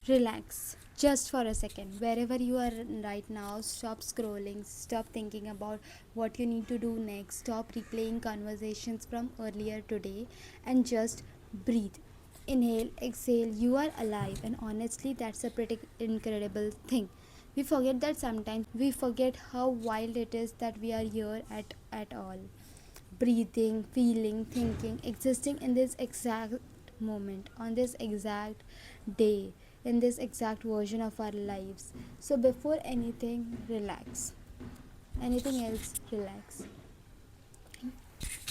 Relax just for a second. Wherever you are right now, stop scrolling, stop thinking about what you need to do next, stop replaying conversations from earlier today, and just breathe. Inhale, exhale, you are alive, and honestly, that's a pretty incredible thing. We forget that sometimes, we forget how wild it is that we are here at all. Breathing, feeling, thinking, existing in this exact moment, on this exact day, in this exact version of our lives. So, before anything, relax. Anything else, relax.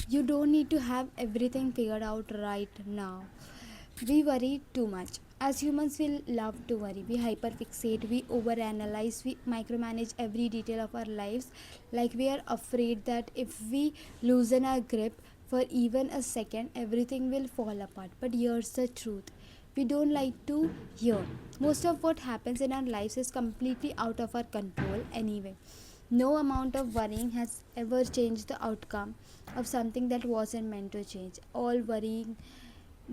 You don't need to have everything figured out right now. We worry too much. As humans, we love to worry. We hyperfixate, we overanalyze, we micromanage every detail of our lives, like we are afraid that if we loosen our grip for even a second, everything will fall apart. But here's the truth, we don't like to hear. Most of what happens in our lives is completely out of our control anyway. No amount of worrying has ever changed the outcome of something that wasn't meant to change. All worrying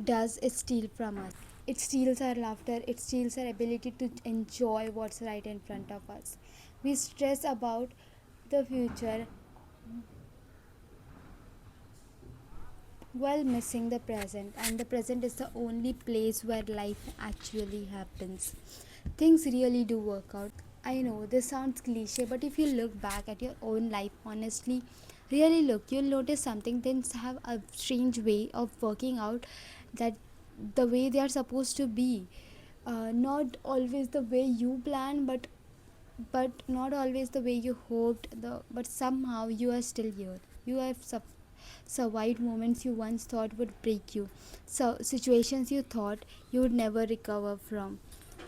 does is steal from us. It steals our laughter, it steals our ability to enjoy what's right in front of us. We stress about the future while missing the present, and the present is the only place where life actually happens. Things really do work out. I know this sounds cliche, but if you look back at your own life honestly, really look, you'll notice something. Things have a strange way of working out, that the way they are supposed to be. Not always the way you plan, but not always the way you hoped. But somehow you are still here. You have survived moments you once thought would break you, so situations you thought you would never recover from,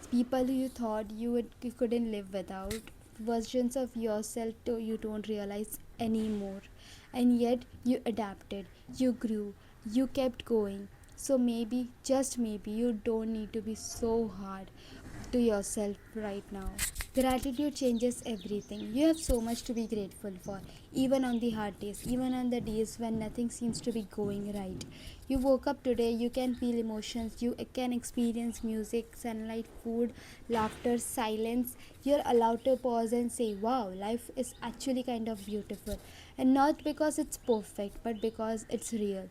people you thought you couldn't live without, versions of yourself you don't realize anymore, and yet you adapted, you grew, you kept going. So maybe, just maybe, you don't need to be so hard to yourself right now. Gratitude changes everything. You have so much to be grateful for, even on the hard days, even on the days when nothing seems to be going right. You woke up today, you can feel emotions, you can experience music, sunlight, food, laughter, silence. You're allowed to pause and say, wow, life is actually kind of beautiful. And not because it's perfect, but because it's real.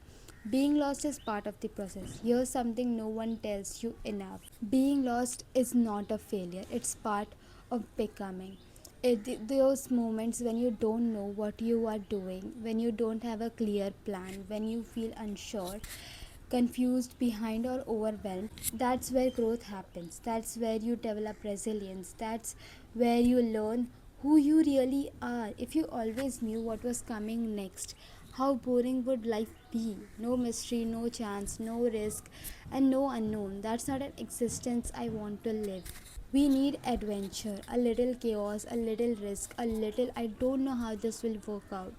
Being lost is part of the process. Here's something no one tells you enough. Being lost is not a failure, it's part of becoming. Those moments when you don't know what you are doing, when you don't have a clear plan, when you feel unsure, confused, behind, or overwhelmed, that's where growth happens. That's where you develop resilience. That's where you learn who you really are. If you always knew what was coming next, how boring would life be? No mystery, no chance, no risk, and no unknown. That's not an existence I want to live. We need adventure, a little chaos, a little risk, a little I don't know how this will work out.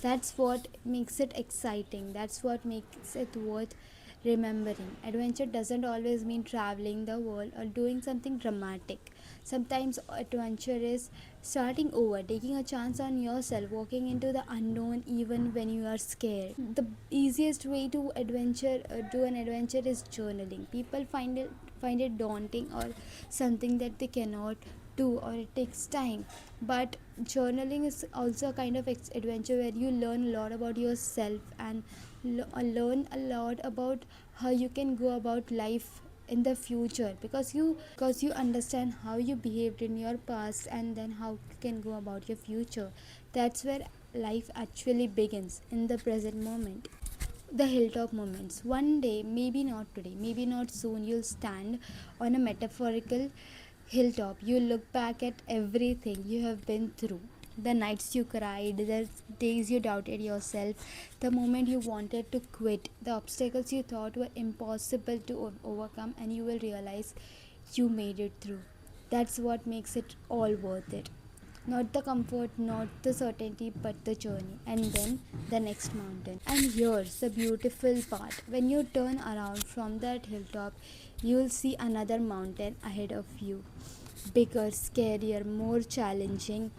That's what makes it exciting. That's what makes it worth remembering. Adventure doesn't always mean traveling the world or doing something dramatic. Sometimes adventure is starting over, taking a chance on yourself, walking into the unknown even when you are scared. The easiest way to do an adventure is journaling. People find it daunting or something that they cannot do, or it takes time. But journaling is also a kind of adventure where you learn a lot about yourself and learn a lot about how you can go about life in the future, because you understand how you behaved in your past and then how you can go about your future. That's where life actually begins, in the present moment. The hilltop moments. One day, maybe not today, maybe not soon, you'll stand on a metaphorical hilltop. You look back at everything you have been through. The nights you cried, the days you doubted yourself, the moment you wanted to quit, the obstacles you thought were impossible to overcome, and you will realize you made it through. That's what makes it all worth it. Not the comfort, not the certainty, but the journey. And then the next mountain. And here's the beautiful part. When you turn around from that hilltop, you'll see another mountain ahead of you. Bigger, scarier, more challenging.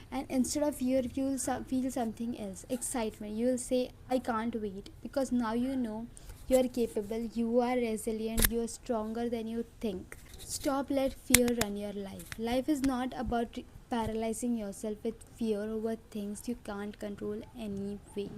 And instead of fear, you'll feel something else, excitement. You'll say, I can't wait, because now you know you are capable, you are resilient, you are stronger than you think. Stop let fear run your life. Life is not about paralyzing yourself with fear over things you can't control anyway.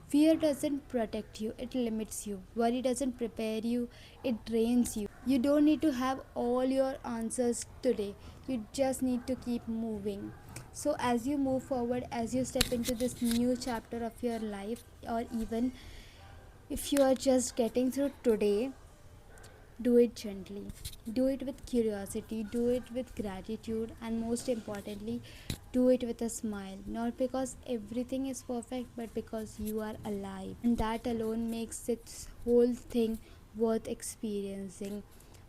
Fear doesn't protect you, it limits you. Worry doesn't prepare you, it drains you. You don't need to have all your answers today. You just need to keep moving. So, as you move forward, as you step into this new chapter of your life, or even if you are just getting through today, do it gently. Do it with curiosity, do it with gratitude, and most importantly, do it with a smile. Not because everything is perfect, but because you are alive. And that alone makes this whole thing worth experiencing.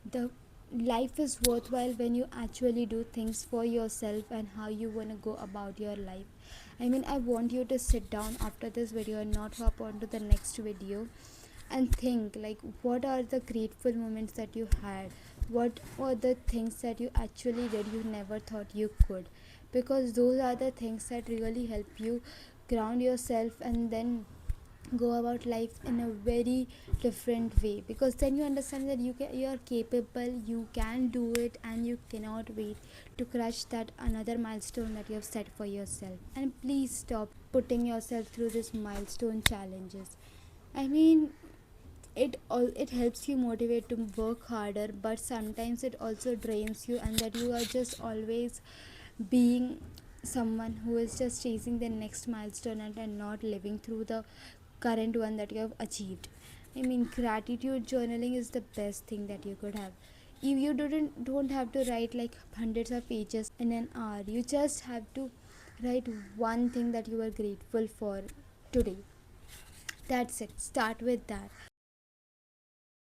The life is worthwhile when you actually do things for yourself and how you want to go about your life. I mean, I want you to sit down after this video and not hop on to the next video and think like what are the grateful moments that you had, what were the things that you actually did you never thought you could, because those are the things that really help you ground yourself and then go about life in a very different way, because then you understand that you are capable, you can do it, and you cannot wait to crush that another milestone that you have set for yourself. And please stop putting yourself through these milestone challenges. I mean, it helps you motivate to work harder, but sometimes it also drains you, and that you are just always being someone who is just chasing the next milestone and not living through the current one that you have achieved. I mean, gratitude journaling is the best thing that you could have. If you don't have to write like hundreds of pages in an hour, you just have to write one thing that you are grateful for today. That's it, start with that.